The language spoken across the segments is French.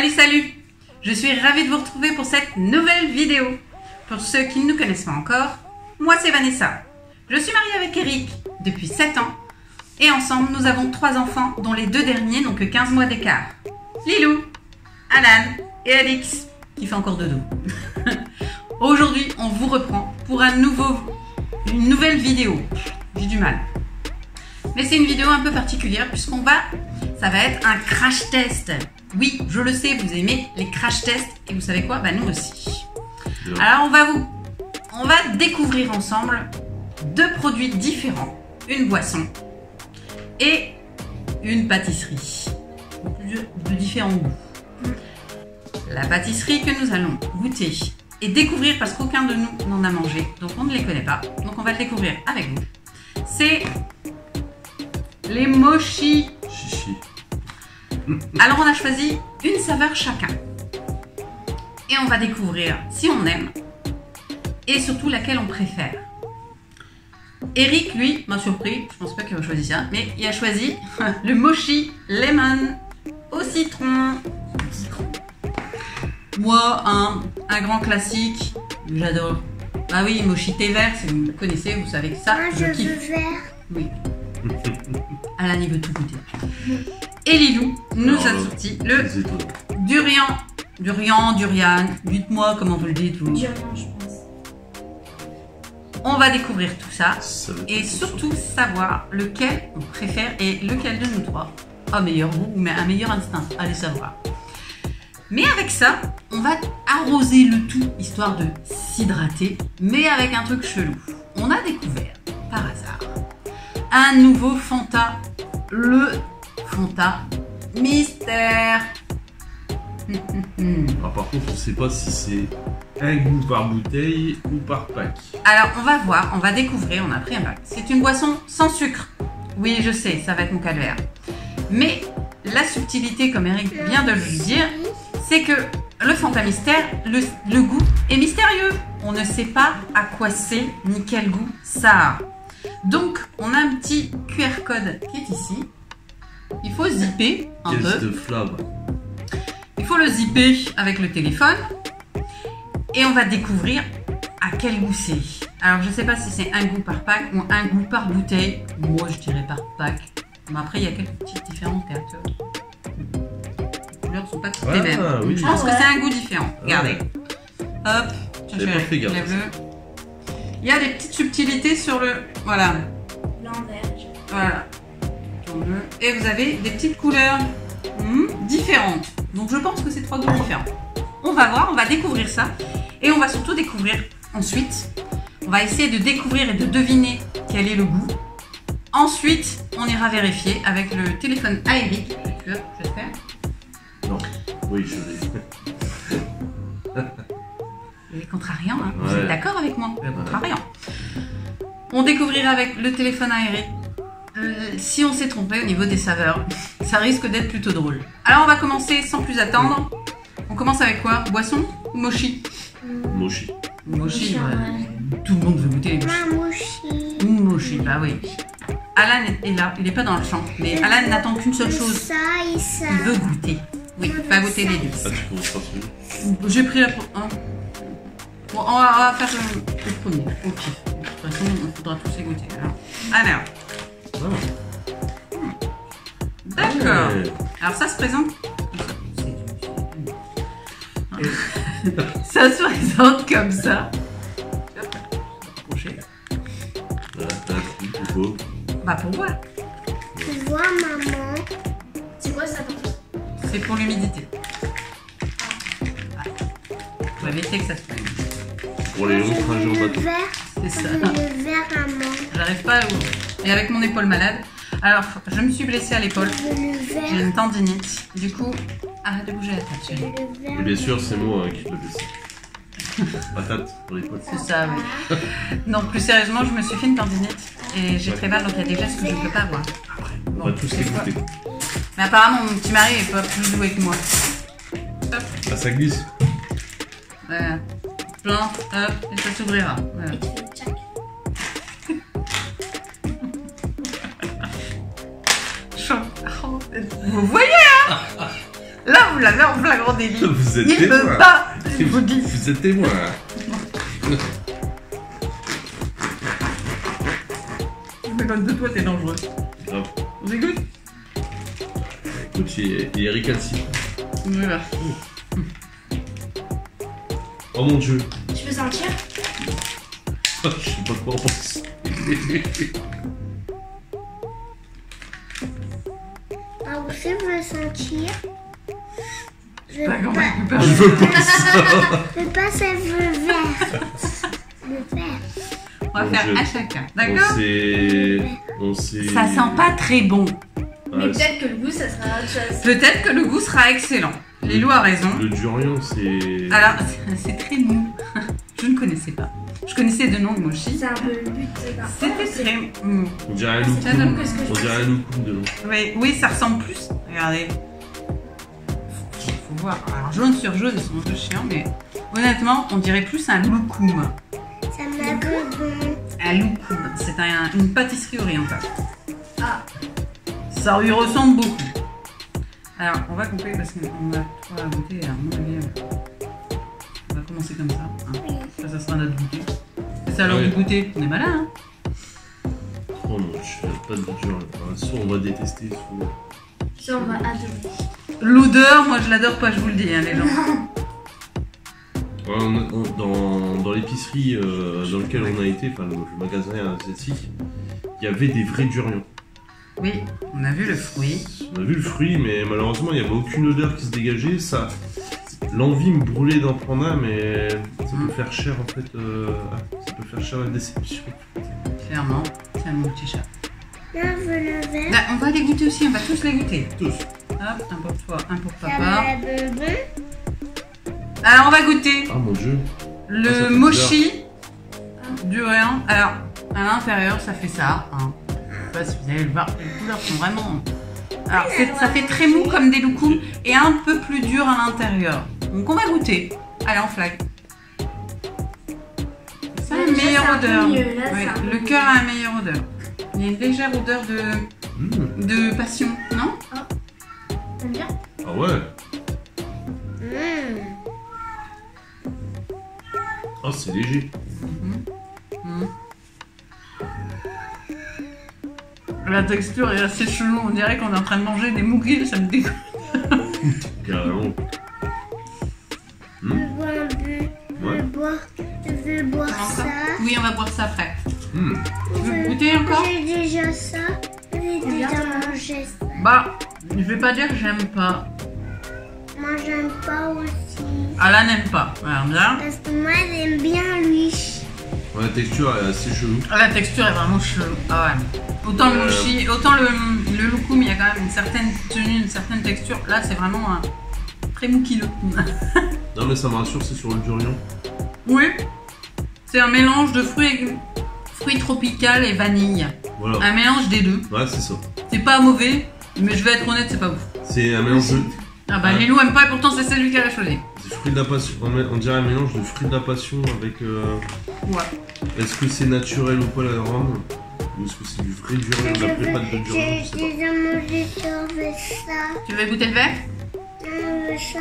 Salut, salut! Je suis ravie de vous retrouver pour cette nouvelle vidéo. Pour ceux qui ne nous connaissent pas encore, moi c'est Vanessa. Je suis mariée avec Eric depuis 7 ans et ensemble nous avons 3 enfants dont les 2 derniers n'ont que 15 mois d'écart. Lilou, Alan et Alix qui fait encore dodo. Aujourd'hui on vous reprend pour une nouvelle vidéo. J'ai du mal. Mais c'est une vidéo un peu particulière ça va être un crash test. Oui, je le sais, vous aimez les crash tests et vous savez quoi? Bah nous aussi. Alors on va découvrir ensemble 2 produits différents, une boisson et une pâtisserie de différents goûts. La pâtisserie que nous allons goûter et découvrir parce qu'aucun de nous n'en a mangé, donc on ne les connaît pas, donc on va le découvrir avec vous. C'est les mochi. Chichi. Alors on a choisi une saveur chacun et on va découvrir si on aime et surtout laquelle on préfère. Eric lui m'a surpris, je pense pas qu'il a choisi ça, mais il a choisi le mochi lemon au citron. Moi un grand classique, j'adore. Ah oui, mochi thé vert, si vous me connaissez, vous savez que ça, je kiffe. Vert. Oui. Alan il veut tout goûter. Et Lilou nous a sorti le durian, dites-moi comment vous le dites vous. Durian, je pense. On va découvrir tout ça et surtout savoir lequel on préfère et lequel de nous 3 a meilleur goût ou un meilleur instinct, allez savoir. Mais avec ça, on va arroser le tout histoire de s'hydrater, mais avec un truc chelou. On a découvert par hasard un nouveau Fanta, le Fanta Mystère. Par contre, on ne sait pas si c'est un goût par bouteille ou par pack. Alors, on va voir, on va découvrir, on a pris un pack. C'est une boisson sans sucre. Oui, je sais, ça va être mon calvaire. Mais la subtilité, comme Eric vient de le dire, c'est que le Fanta Mystère, le goût est mystérieux. On ne sait pas à quoi c'est ni quel goût ça a. Donc, on a un petit QR code qui est ici. Il faut zipper un peu. Qu'est-ce de flamme. Il faut le zipper avec le téléphone. Et on va découvrir à quel goût c'est. Alors, je ne sais pas si c'est un goût par pack ou un goût par bouteille. Moi, je dirais par pack. Mais après, il y a quelques petites différences. Les couleurs ne sont pas toutes les mêmes. Oui. Je pense que c'est un goût différent. Regardez. Hop. J'avais pas fait gaffe. Il y a des petites subtilités sur le... Voilà. L'envers. Voilà. Et vous avez des petites couleurs différentes. Donc je pense que c'est 3 goûts différents. On va voir, on va découvrir ça. Et on va surtout découvrir ensuite. On va essayer de découvrir et de deviner quel est le goût. Ensuite, on ira vérifier avec le téléphone à Eric. Tu veux, j'espère. Non. Oui, je l'ai. Il est contrariant, hein. Ouais. Vous êtes d'accord avec moi? Il est contrariant. On découvrira avec le téléphone à Eric. Si on s'est trompé au niveau des saveurs, ça risque d'être plutôt drôle. Alors on va commencer sans plus attendre. On commence avec quoi? Boisson ou mochi? Mochi. Mochi, ouais. Tout le monde veut goûter les mochi. Mochi. Mochi, bah oui. Alan est là, il n'est pas dans le champ, mais Alan n'attend qu'une seule chose. Ça et ça. Il veut goûter. Oui, pas goûter les deux. Ah, tu commences par celui-là. J'ai pris la... Bon, on va faire le premier, au pif. De toute façon, il faudra tous les goûter. Alors. D'accord. Ouais. Alors ça se présente... Ça se présente comme ça. Voilà, t'as un truc, pourquoi? Bah pour voir. Tu vois, maman. C'est quoi ça? C'est pour l'humidité. On va éviter que ça se prenne. Pour les longs trajets en bateau. C'est ça. Le vert, maman. J'arrive pas à ouvrir. Et avec mon épaule malade. Alors, je me suis blessée à l'épaule. Le J'ai vert. une tendinite. Du coup, arrête de bouger la tête, chérie. Le vert. Et bien sûr, c'est moi qui te l'ai blessé. Patate pour les potes. C'est ça, oui. Non, plus sérieusement, je me suis fait une tendinite. Et j'ai très mal, donc il y a des gestes que je ne peux pas avoir. On va tous les goûter. Mais apparemment, mon petit mari est pas plus doué que moi. Hop, Ah, ça glisse. voilà. Plante, hop, et ça s'ouvrira. Voilà. Et tu fais tchac. Vous voyez, hein? Là, vous l'avez en flagrant délit. Vous êtes Il témoin. veut pas. Je vous dis. Vous êtes témoin. Mais comme de toi, t'es dangereux. Grave. On écoute? Écoute, il est récalcitrant. Voilà. Oh mon dieu. Je peux sentir? Je sais pas quoi en penser. Ah, aussi, je veux sentir. Je Pas veux grand pas. récupère. Je veux pas ça. Je veux pas, c'est le vert. Le vert. On va Mon faire Dieu. à chacun. D'accord? On s'est... Ça sent pas très bon. Mais peut-être que le goût, ça sera autre chose. Peut-être que le goût sera excellent. Lilou a raison. Le durian, c'est... Alors, c'est très mou. Je ne connaissais pas. Je connaissais de nom de mochi. C'est un peu le but. C'était très mou. On dirait un Ça donne loukoum. que ce que je On dirait un loukoum de l'eau. Oui, oui, ça ressemble plus. Regardez. Faut voir. Alors, jaune sur jaune, ils sont un peu chiants, mais honnêtement, on dirait plus un loukoum. Ça m'a que bon. Un loukoum, c'est une pâtisserie orientale. Ah. Ça lui ressemble beaucoup. Alors, on va couper parce qu'on a trois à goûter. À mon avis, on va commencer comme ça. Hein. Oui. Ça sera notre goûter. C'est ça, alors Ouais. du goûter, on est malin. Hein. Oh non, je fais pas de durian. Soit on va détester, soit... Ça, on va adorer. L'odeur, moi je l'adore pas, je vous le dis, hein, les gens. Ouais, dans l'épicerie dans laquelle on a été, enfin le magasin asiatique, il y avait des vrais durians. Oui, on a vu le fruit. On a vu le fruit, mais malheureusement il n'y avait aucune odeur qui se dégageait. Ça, l'envie me brûlait d'en prendre un, mais ça peut faire cher en fait. Ça peut faire cher la déception. Clairement, c'est mon petit chat. Là, je veux le vert. Là, on va les goûter aussi, on va tous les goûter. Tous. Hop, un pour toi, un pour Ça papa. m'a bonbon. Alors on va goûter Ah mon dieu. le ça fait mochi durian. Alors, à l'intérieur, ça fait ça. Hein. Je sais pas si vous allez le voir, les couleurs sont vraiment... Alors, ça fait très mou comme des loukoums et un peu plus dur à l'intérieur. Donc on va goûter. Allez, en flag. Ça a Là, une déjà, meilleure c'est un peu odeur. mieux, là, Oui, c'est un peu le mieux. cœur a une meilleure odeur. Il y a une légère odeur Mmh. de passion, non? T'aimes bien? Ah ouais. Ah c'est léger. La texture est assez chelou, on dirait qu'on est en train de manger des moukils, ça me dégoûte. Carrément. Je bois un peu. Ouais. Je veux boire ça. Oui, on va boire ça après. Mmh. Tu veux goûter encore? J'ai déjà ça. J'ai déjà mangé ça. Bah, je vais pas dire que j'aime pas. Moi, j'aime pas aussi. Alain n'aime pas. Alors bien. Parce que moi, j'aime bien lui. Ouais, la texture est assez chelou. La texture est vraiment chelou. Ah ouais. Autant le mochi, autant le loukoum, il y a quand même une certaine tenue, une certaine texture. Là, c'est vraiment un très moukileux. Non mais ça me rassure, c'est sur le durian. Oui. C'est un mélange de fruits tropicaux et vanille. Voilà. Un mélange des deux. Ouais, c'est ça. C'est pas mauvais, mais je vais être honnête, c'est pas ouf. C'est un mélange de... Ah bah, Ouais. Lilou aime pas et pourtant c'est celui qui a choisi. des fruits de la passion. On dirait un mélange de fruits de la passion avec... Ouais. Est-ce que c'est naturel ou pas l'arôme? Ou est-ce que c'est du vrai durian, de la prépa de durian? J'ai Je sais pas. déjà mangé ça avec ça. Tu veux goûter le verre? Avec ça.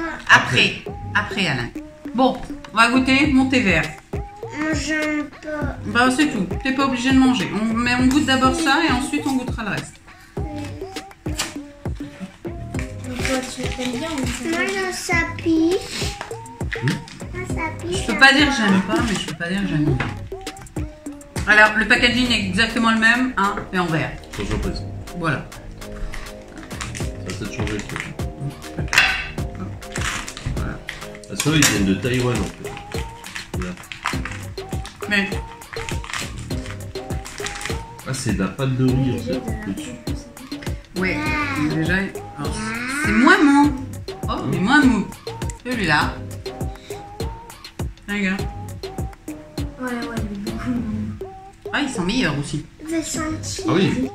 Après Alain. Bon, on va goûter mon thé vert. Moi, j'aime pas. Bah c'est tout, t'es pas obligé de manger. Mais on goûte d'abord ça et ensuite on goûtera le reste. Toi, tu t'aimes bien ou moi, j'aime ça pique. Ça pique. Je peux pas dire que j'aime pas, mais je peux pas dire que j'aime bien. Alors, le packaging est exactement le même, hein, mais en vert. Sans surprise. Voilà. Ça va peut-être changer le truc. Ah, ceux-là, ils viennent de Taïwan en fait. Voilà. Mais Ah, c'est de la pâte de riz en fait. dessus. ouais, déjà, alors, c'est moins mou. Oh, mais moins mou. Celui-là. Regarde. Ouais, il est beaucoup. Ah, ils sont meilleurs aussi. Je vais sentir. Ah oui.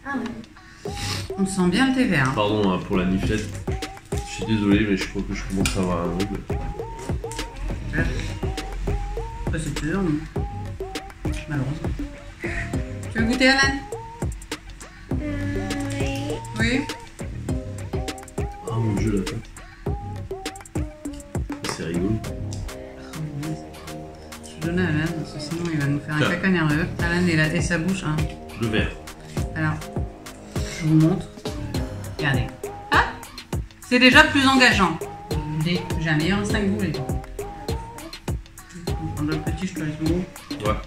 Ah ouais. On sent bien le thé vert. Hein. Pardon pour la niflette. Je suis désolé, mais je crois que je commence à avoir un rouble. Après, c'est dur, mais... malheureusement. Tu veux goûter, Alan? Oui. Oui. de jeu la pâte. C'est rigolo. Je donne à Alan, parce que sinon il va nous faire un caca nerveux. Alan et sa bouche. Hein. Le vert. Alors, je vous montre. Regardez. Ah, c'est déjà plus engageant. J'ai un meilleur instinct que vous, les gars. On va prendre le petit, je te laisse mon. Ouais.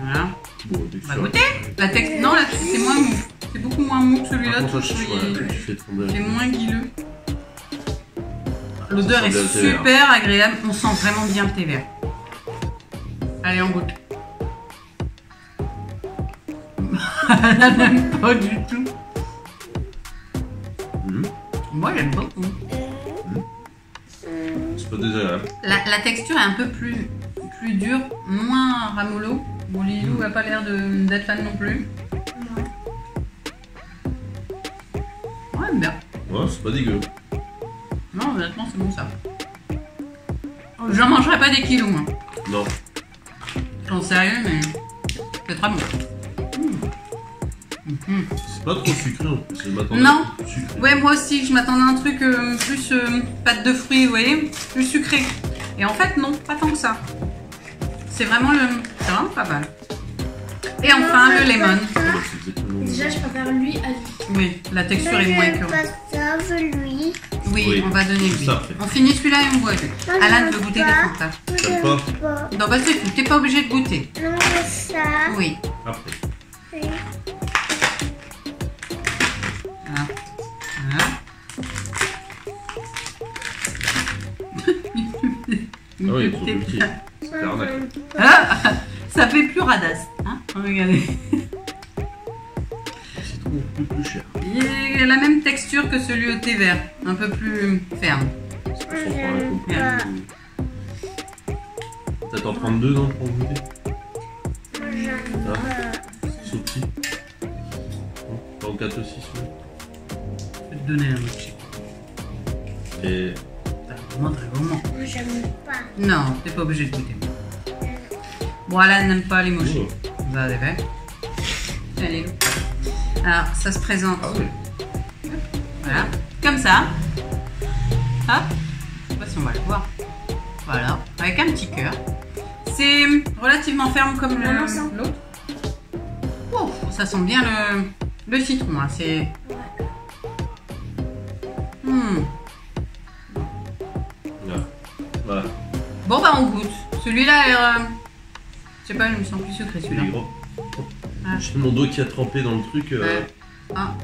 Voilà. Bon, on va goûter. La texte, non, là, c'est moins mou. C'est beaucoup moins mou que celui-là. C'est moins guileux. L'odeur est super agréable. On sent vraiment bien le thé vert. Allez, on goûte. Elle n'aime pas du tout. Moi, j'aime beaucoup. C'est pas désagréable. La texture est un peu plus dure, moins ramollo. Bon, Lilou n'a pas l'air d'être fan non plus. Ouais, j'aime bien. Ouais, c'est pas dégueu. Non, honnêtement, c'est bon ça. J'en mangerai pas des kilos, moi. Non. J'en sérieux, mais c'est très bon. C'est pas trop sucré en plus. Je m'attendais Non. à plus sucré. Ouais, moi aussi, je m'attendais à un truc plus pâte de fruits, vous voyez, plus sucré. Et en fait, non, pas tant que ça. C'est vraiment pas mal. Et enfin, le lemon. Déjà, je préfère lui à lui. Oui, la texture est moins écœurante. lui. Oui, on va donner lui. Ça, on finit celui-là et on boit lui. Alan veut goûter des fruits. T'aimes pas? Non, bah c'est tout, t'es pas obligé de goûter. Non, ça. Oui. Après. Oui. Voilà. Ah oui, trop petit. C'est arnaque. Ah, ça fait plus radasse. Hein, regardez. C'est trop plus cher. Il a la même texture que celui au thé vert. Un peu plus ferme. Peut-être en prendre deux, non, pour goûter? J'aime pas. C'est petit. Pas en 4 aussi, celui-là. Je vais te donner un mochi. Et. Vraiment très gourmand. J'aime pas. Non, t'es pas obligé de goûter. Bon, Alan n'aime pas les mochis. Vous avez fait. Allez. Alors, ça se présente. Ah oui. Voilà. Comme ça. Hop. Je sais pas si on va le voir. Voilà. Avec un petit cœur. C'est relativement ferme comme l'autre. Oh, ça sent bien le citron. Hein. C'est. Voilà. Bon, bah, on goûte. Celui-là a l'air. Je sais pas, il me semble plus sucré celui-là. Ah. J'ai mon dos qui a trempé dans le truc. Ah.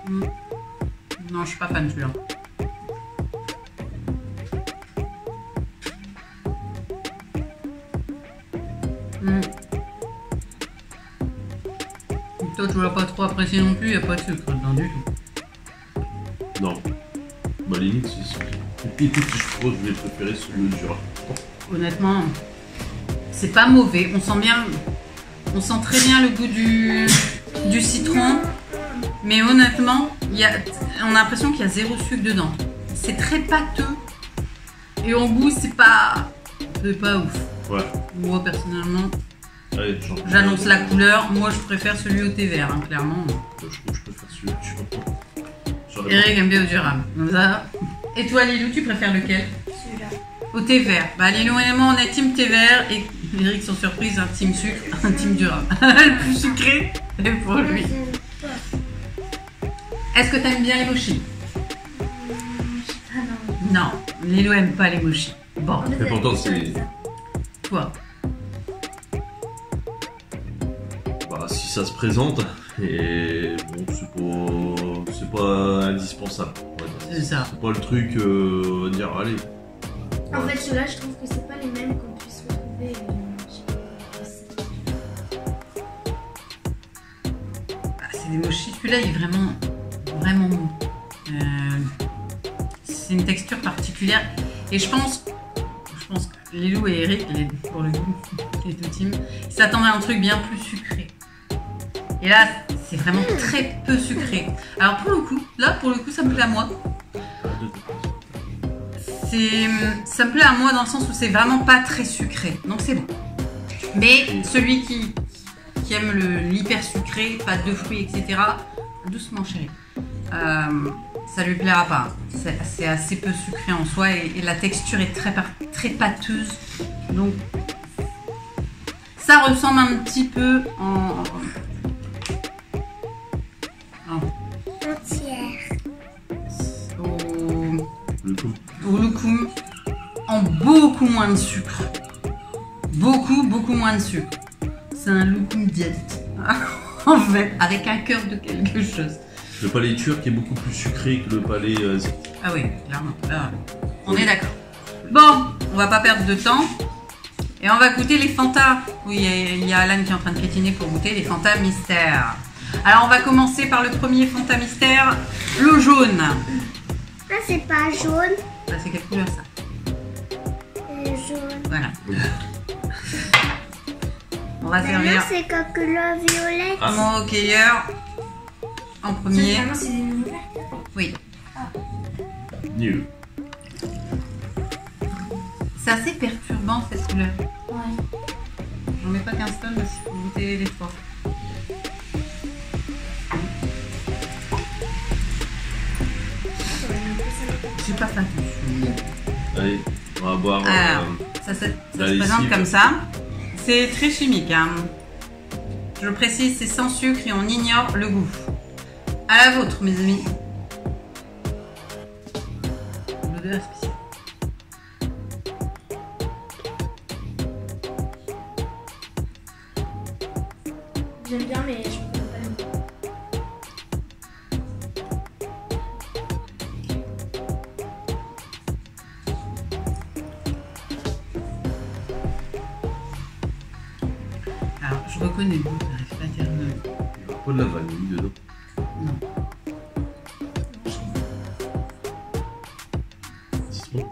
Non, je suis pas fan de celui-là. Toi, tu l'as pas trop apprécié non plus, il n'y a pas de sucre dedans du tout. Non. Bah, limite, c'est sûr. Je crois que je vais préférer celui de Jura. Honnêtement, c'est pas mauvais. On sent bien. On sent très bien le goût du citron. Mais honnêtement, on a l'impression qu'il y a zéro sucre dedans. C'est très pâteux. Et en goût, c'est pas ouf. Ouais. Moi, personnellement, j'annonce la couleur. Moi, je préfère celui au thé vert, hein, clairement. Je préfère celui de Jura. Eric aime bien au durable. Et toi, Lilou, tu préfères lequel? Celui-là. Au thé vert. Bah, Lilou et moi, on est team thé vert. Et Eric, sans surprise, un team sucre, un team durable. Le plus sucré, c'est pour lui. Est-ce que t'aimes bien les mochis? Ah non. Non, Lilou aime pas les mochis. Bon, Mais pourtant, c'est. toi. Bah, si ça se présente, et bon, c'est pas indispensable. C'est ça. C'est pas le truc, on va dire, allez. En fait, ceux-là, je trouve que c'est pas les mêmes qu'on puisse retrouver. C'est des mochis. Celui-là, il est vraiment mou. C'est une texture particulière. Et je pense que Lilou et Eric, pour le coup, les deux teams, ils s'attendaient à un truc bien plus sucré. Et là, c'est vraiment très peu sucré. Alors pour le coup, ça me plaît à moi. Ça me plaît à moi dans le sens où c'est vraiment pas très sucré. Donc c'est bon. Mais celui qui aime l'hyper sucré, pâte de fruits, etc. Doucement, chérie. ça lui plaira pas. C'est assez peu sucré en soi et la texture est très pâteuse. Donc ça ressemble un petit peu au loukoum, en beaucoup moins de sucre. Beaucoup moins de sucre. C'est un loukoum diète. En fait, avec un cœur de quelque chose. Le palais turc est beaucoup plus sucré que le palais asiatique. Ah oui, clairement. Là, on est d'accord. Bon, on va pas perdre de temps. Et on va goûter les Fanta. Oui, il y a Alan qui est en train de piétiner pour goûter les Fanta mystère. Alors, on va commencer par le premier Fanta mystère, le jaune. Ah, c'est pas jaune. Ça, c'est quelle couleur, ça? Jaune. Voilà. On va servir. Maintenant, c'est comme couleur violette. Mon hockeyeur en premier. C'est des nouvelles. Oui. Nul. C'est assez perturbant cette couleur. Ouais. J'en mets pas qu'un seul, mais il faut goûter les trois. Je suis pas fan. Allez, on va boire. Alors, ça se présente comme ça. C'est très chimique. Hein. Je précise, c'est sans sucre et on ignore le goût. À la vôtre, mes amis. L'odeur est spéciale. J'aime bien, mais je peux pas le goût. Alors, je reconnais le goût, j'arrive pas à dire non. Il y a pas de la vanille dedans. Non. Citron.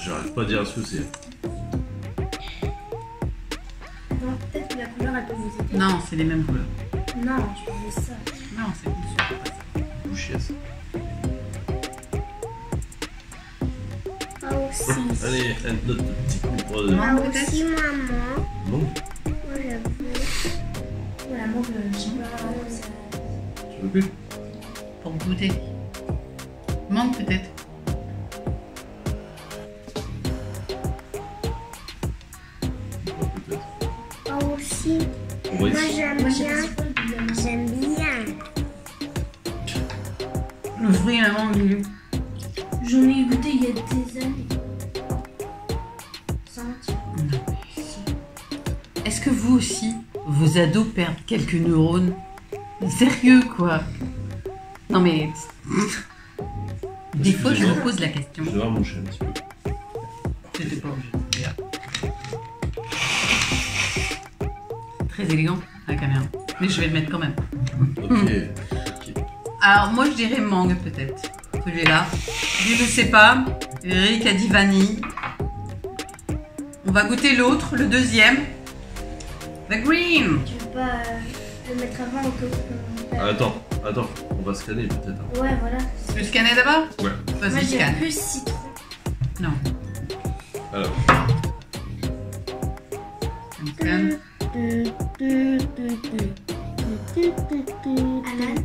J'arrive pas à dire ce que c'est. Non, peut-être que la couleur elle peut vous aider. Non, c'est les mêmes couleurs. Non, je veux ça. Non, c'est du sucre, pas ça. Bouchiesse. Moi aussi. Allez, notre petit coup de. Non. Moi peut-être. aussi, maman. Non. Moi, je veux. Voilà, moi, je sais pas. Tu veux plus? Pour goûter. Mangue peut-être. Peut-être. Moi aussi. On va Moi, essayer. j'aime bien. J'aime bien. Le fruit et la mangue. J'en ai goûté il y a des années. Est-ce que vous aussi, vos ados perdent quelques neurones? Sérieux, quoi? Non, mais... Des fois, je me pose la question. Je vais voir mon chat un petit peu. J'étais pas obligée. Regarde. Très élégant, la caméra. Mais je vais le mettre quand même. Ok. Alors, moi, je dirais mangue, peut-être. Celui-là. Lui, je sais pas. Eric a dit vanille. On va goûter l'autre, le deuxième. The green. Tu veux pas le mettre avant ou que... Attends, on va scanner peut-être. Hein. Ouais, voilà. Tu veux scanner d'abord? Ouais. Moi, Vas-y, j'ai scanne. plus citron. Non. Alors, Scanne. Alan,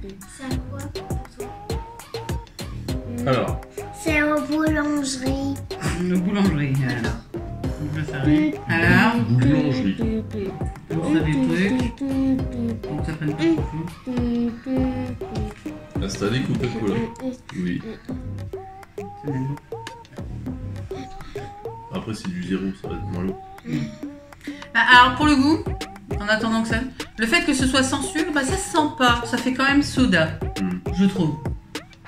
c'est à quoi pour toi? alors. C'est aux boulangeries. Le boulangerie, alors. On peut faire. Alors, Boulangerie. on fait des trucs. Donc ça prenne pas trop fou. Installé Coca-Cola. Oui. C'est même. Après, c'est du zéro, ça va être moins long. Bah, alors pour le goût, en attendant que ça... Le fait que ce soit sans sucre, bah, ça se sent pas. Ça fait quand même soda, je trouve.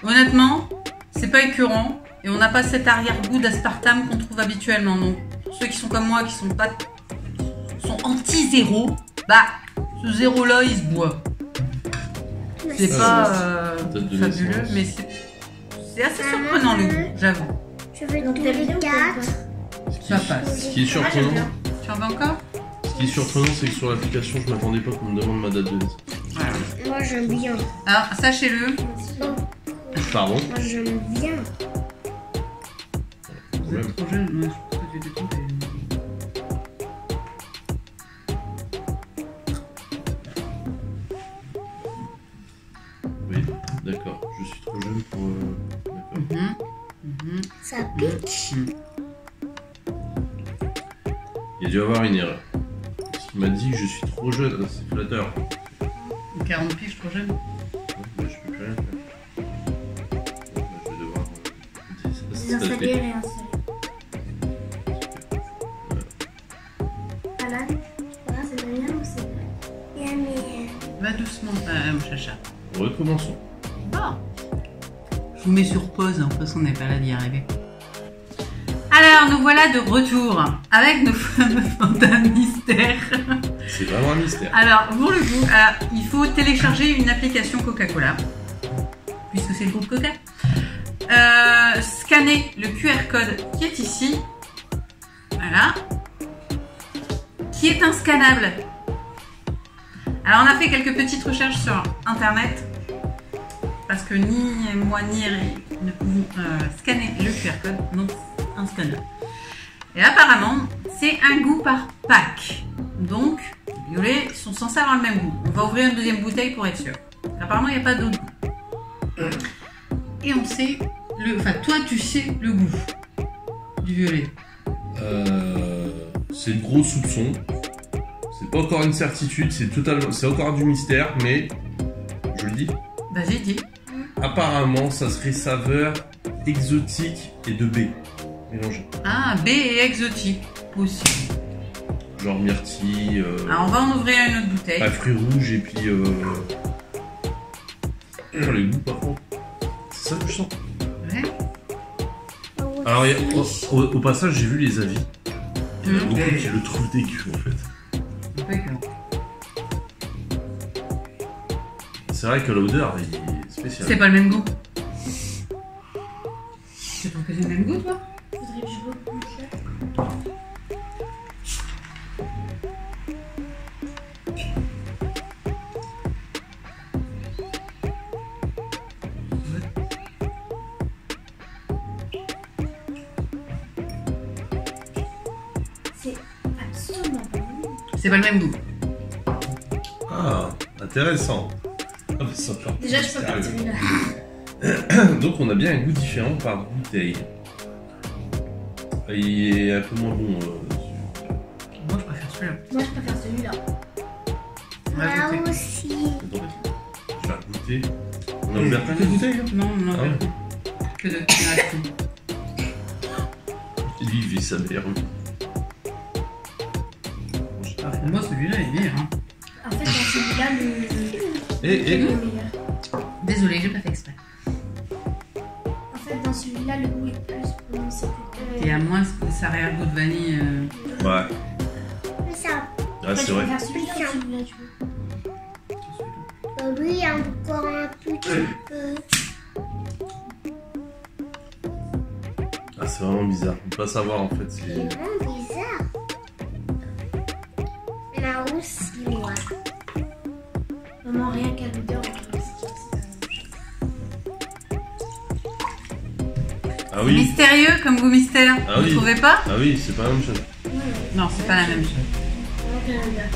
Honnêtement, c'est pas écœurant. Et on n'a pas cet arrière-goût d'aspartame qu'on trouve habituellement. Donc, pour ceux qui sont comme moi, qui sont pas... sont anti-zéro, bah, ce zéro-là, il se boit. C'est pas fabuleux, mais c'est assez surprenant le goût, j'avoue. Je vais tous les 4. Ça passe. Ce qui est surprenant, Tu en veux encore? c'est que sur l'application, je m'attendais pas qu'on me demande ma date de naissance. Voilà. Moi, j'aime bien. Alors, sachez-le, Pardon. Moi, j'aime bien. vous êtes trop jeune, moi je pense que tu t'es trompé. suis trop jeune pour... D'accord. Ça pique. Il a dû avoir une erreur. Parce qu'il m'a dit que je suis trop jeune, c'est flatteur. 40 piges trop jeune. Ouais, bah, je peux plus rien faire. Bah, je vais devoir... Désinstaller et réinstaller. Alan, c'est bien ou c'est pas? Va doucement, mon chacha. Recommençons. Bon. Je vous mets sur pause, hein, parce qu'on n'est pas là d'y arriver. Alors, nous voilà de retour avec nos fameux fantômes mystères. C'est vraiment un mystère. Alors, pour le coup, il faut télécharger une application Coca-Cola, puisque c'est le groupe Coca. Scanner le QR code qui est ici. Voilà. Qui est inscannable. Alors, on a fait quelques petites recherches sur Internet, parce que ni moi ni Eric ne pouvons scanner le QR code, donc un scanner. Et apparemment, c'est un goût par pack. Donc, les violets sont censés avoir le même goût. On va ouvrir une deuxième bouteille pour être sûr. Apparemment, il n'y a pas d'autre goût. Et on sait, enfin, toi, tu sais le goût du violet. C'est le gros soupçon. C'est pas encore une certitude, c'est encore du mystère, mais je le dis. Vas-y, dis. Apparemment, ça serait saveur exotique et de baie mélangée. Ah, baie et exotique, possible. Genre myrtille. Alors, on va en ouvrir une autre bouteille. Fruits rouges et puis. Les goûts, par contre. C'est ça que je sens. Ouais. Alors, au passage, j'ai vu les avis. Il y en a beaucoup qui le trouvent dégueu, en fait. C'est vrai que l'odeur est spéciale. C'est pas le même goût. Tu trouves que c'est le même goût, toi? Faudrait que je goûte ça. C'est absolument pas bon. C'est pas le même goût. Ah, intéressant. Ah, mais ça part. Déjà, je peux pas celui-là. Donc, on a bien un goût différent par bouteille. Il est un peu moins bon. Moi, je préfère celui-là. Moi, je préfère celui-là. On va goûter. Moi aussi. Attendez, je vais goûter. On a ouvert plein de bouteilles là. Non, non, Ah ouais. que de. Il reste tout. Lui, il vit sa meilleure vie. Moi, celui-là, il est meilleur. Hein. En fait, dans celui-là, le Et meilleur. Désolée, j'ai pas fait exprès. En fait, dans celui-là, le goût est plus prononcé que Et à moins que ça arrière-goût de vanille. ouais. ça. Ah, c'est Je vrai. préfère celui-là ou celui-là, tu veux? Oui, encore un petit peu. Ah, c'est vraiment bizarre. On peut pas savoir en fait. C'est C'est... vraiment bizarre. Là aussi, moi. Maman, rien qu'à l'odeur, on peut Ah oui. Mystérieux comme goût mystère. Ah Vous oui. trouvez pas? Ah oui, c'est pas la même chose. Non, c'est pas la même chose. rien qu'à l'odeur.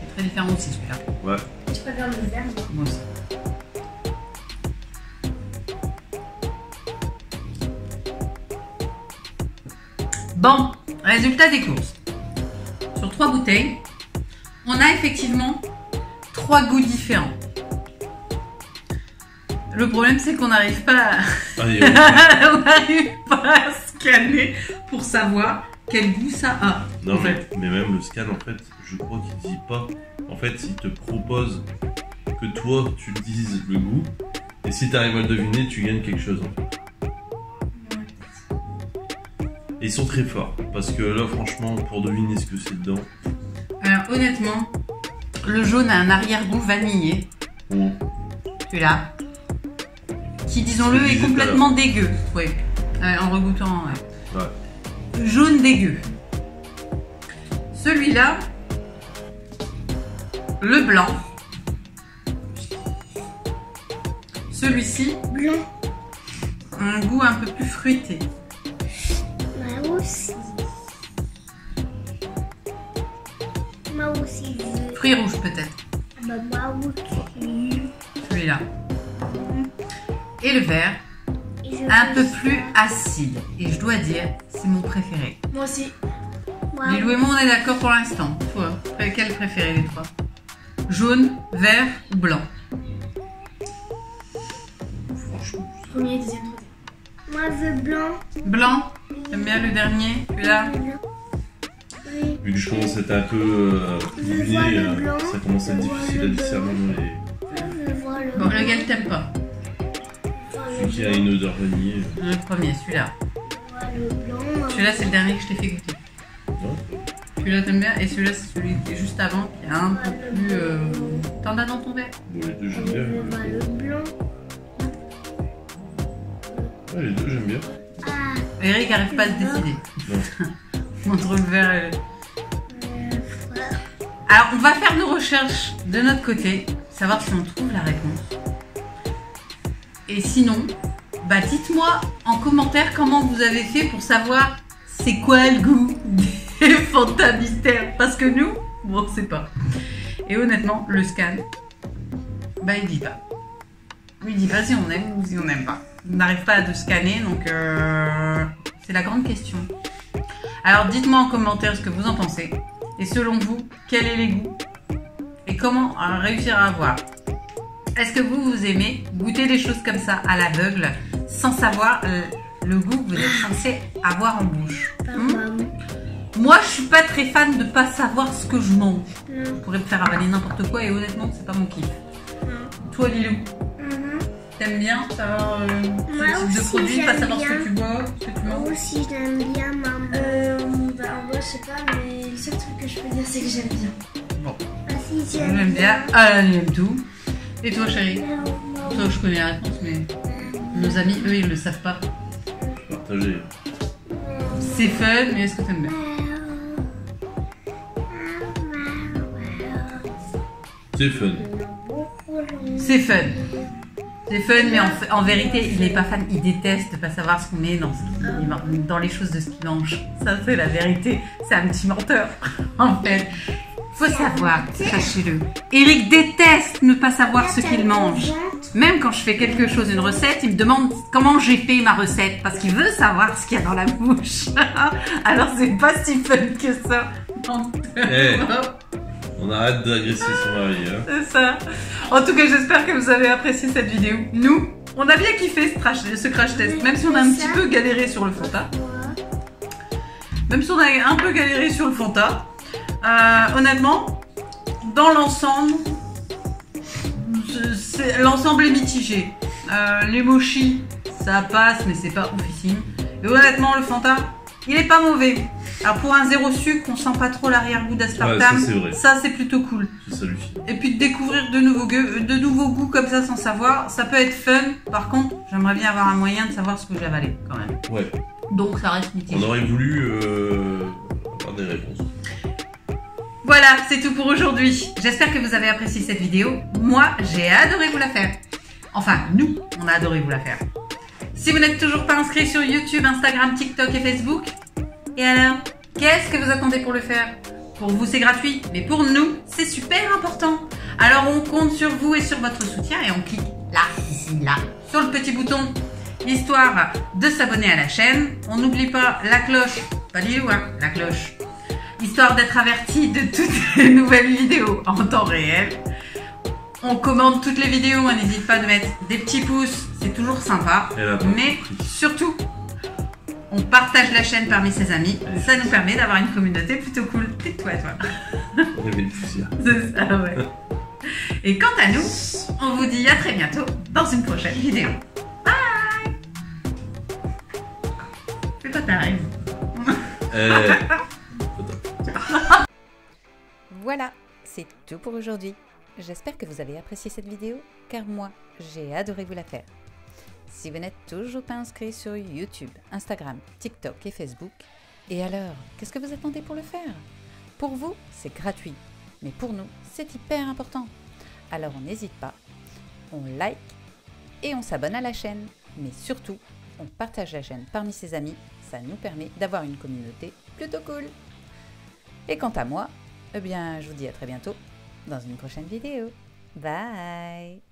C'est très différent aussi celui-là. Ouais. Je préfère le vert, moi. Moi aussi. Bon, résultat des courses. Sur 3 bouteilles, on a effectivement 3 goûts différents. Le problème, c'est qu'on n'arrive pas à... Allez, on n'arrive pas à scanner pour savoir quel goût ça a. non, en fait. mais même le scan, en fait, je crois qu'il dit pas. En fait, il te propose que toi, tu dises le goût. Et si tu arrives à le deviner, tu gagnes quelque chose, en fait. Et ils sont très forts. Parce que là, franchement, pour deviner ce que c'est dedans... Alors honnêtement, le jaune a un arrière-goût vanillé. Bon, Celui-là. Qui, disons-le, Je le est disais complètement dégueu. Oui. En regoûtant, ouais. ouais. Jaune dégueu. Celui-là, le blanc. Celui-ci, Blanc. un goût un peu plus fruité. Moi aussi. Moi aussi. Fruits rouges peut-être. Moi aussi. Celui-là. Et le vert, un peu plus acide. Et je dois dire, c'est mon préféré. Moi aussi. Lilou et moi, on est d'accord pour l'instant. Toi, quel préféré les trois? Jaune, vert ou blanc? Franchement. Premier, deuxième, troisième. Moi, je veux blanc. Blanc? T'aimes bien le dernier? Celui-là? Oui. Vu que je commence à être un peu vois le luminé, blanc. ça commence à être Je vois difficile le à discerner dans les... Je vois le Bon, lequel t'aimes pas? Celui qui a une odeur vanillée. Le premier, celui-là. Je vois le blanc. Celui-là, c'est le dernier que je t'ai fait goûter. Non. Celui-là, t'aimes bien? Et celui-là, c'est celui qui est juste avant, qui est un peu plus... T'en as dans ton verre? Bon, les deux, j'aime Je bien. vois le blanc. Ouais, les deux, j'aime bien. Ah, Eric n'arrive pas à se décider. Non. Entre le vert et... frère. Alors, on va faire nos recherches de notre côté, savoir si on trouve la réponse. Et sinon, bah dites-moi en commentaire comment vous avez fait pour savoir c'est quoi le goût des Fanta mystères. Parce que nous, bon, on sait pas. Et honnêtement, le scan, bah il dit pas. Il dit pas si on aime ou si on n'aime pas. On n'arrive pas à le scanner, donc c'est la grande question. Alors dites-moi en commentaire ce que vous en pensez. Et selon vous, quels sont les goûts? Et comment réussir à avoir? Est-ce que vous aimez goûter des choses comme ça à l'aveugle sans savoir le goût que vous êtes censé avoir en bouche? Moi, je suis pas très fan de pas savoir ce que je mange. Je pourrais me faire avaler n'importe quoi et honnêtement, c'est pas mon kiff. Toi, Lilou, t'aimes bien savoir ce type de aussi, produit, pas j'aime savoir ce que bien. tu bois, ce que tu Moi manges? aussi, j'aime bien maman. Bah, en vrai, je sais pas, mais le seul truc que je peux dire, c'est que j'aime bien. Bon, Aussi, j'aime bien. Ah, elle aime tout. Et toi, chérie? Moi, Toi, je connais la réponse, mais nos amis, eux, ils le savent pas. Partagez. C'est fun, mais est-ce que t'aimes bien? C'est fun. C'est fun. C'est fun, mais en vérité, il n'est pas fan. Il déteste de pas savoir ce qu'on met dans les choses de ce qu'il mange. Ça, c'est la vérité. C'est un petit menteur, en fait. Faut savoir, sachez-le. Eric déteste ne pas savoir ce qu'il mange. Même quand je fais quelque chose, une recette, il me demande comment j'ai fait ma recette. Parce qu'il veut savoir ce qu'il y a dans la bouche. Alors, c'est pas si fun que ça. Hey. On arrête d'agresser son mari. Hein. C'est ça. En tout cas, j'espère que vous avez apprécié cette vidéo. Nous, on a bien kiffé ce crash test. Même si on a un petit peu galéré sur le Fanta. Même si on a un peu galéré sur le Fanta. Honnêtement, dans l'ensemble, l'ensemble est mitigé. Les mochis, ça passe, mais c'est pas oufissime. Et honnêtement, le Fanta, il est pas mauvais. Alors pour un zéro sucre, on sent pas trop l'arrière-goût d'aspartame. Ouais, ça c'est plutôt cool. C'est salufié. Et puis de découvrir de nouveaux goûts comme ça sans savoir, ça peut être fun. Par contre, j'aimerais bien avoir un moyen de savoir ce que j'avalais quand même. Ouais. Donc ça reste mitigé. On aurait voulu avoir des réponses. Voilà, c'est tout pour aujourd'hui. J'espère que vous avez apprécié cette vidéo. Moi, j'ai adoré vous la faire. Enfin, nous, on a adoré vous la faire. Si vous n'êtes toujours pas inscrit sur YouTube, Instagram, TikTok et Facebook, et alors, qu'est-ce que vous attendez pour le faire? Pour vous, c'est gratuit, mais pour nous, c'est super important. Alors, on compte sur vous et sur votre soutien et on clique là, ici, là, sur le petit bouton, histoire de s'abonner à la chaîne. On n'oublie pas la cloche, pas Lilou, hein, la cloche, histoire d'être averti de toutes les nouvelles vidéos en temps réel. On commente toutes les vidéos, on n'hésite pas de mettre des petits pouces, c'est toujours sympa. Mais surtout, on partage la chaîne parmi ses amis. Ça nous permet d'avoir une communauté plutôt cool. Tais-toi, toi. On avait une poussière. C'est ça, ouais. Et quant à nous, on vous dit à très bientôt dans une prochaine vidéo. Bye. C'est quoi ta rêve? Voilà, c'est tout pour aujourd'hui. J'espère que vous avez apprécié cette vidéo, car moi, j'ai adoré vous la faire. Si vous n'êtes toujours pas inscrit sur YouTube, Instagram, TikTok et Facebook, et alors, qu'est-ce que vous attendez pour le faire? Pour vous, c'est gratuit, mais pour nous, c'est hyper important. Alors on n'hésite pas, on like et on s'abonne à la chaîne. Mais surtout, on partage la chaîne parmi ses amis, ça nous permet d'avoir une communauté plutôt cool. Et quant à moi, eh bien, je vous dis à très bientôt dans une prochaine vidéo. Bye!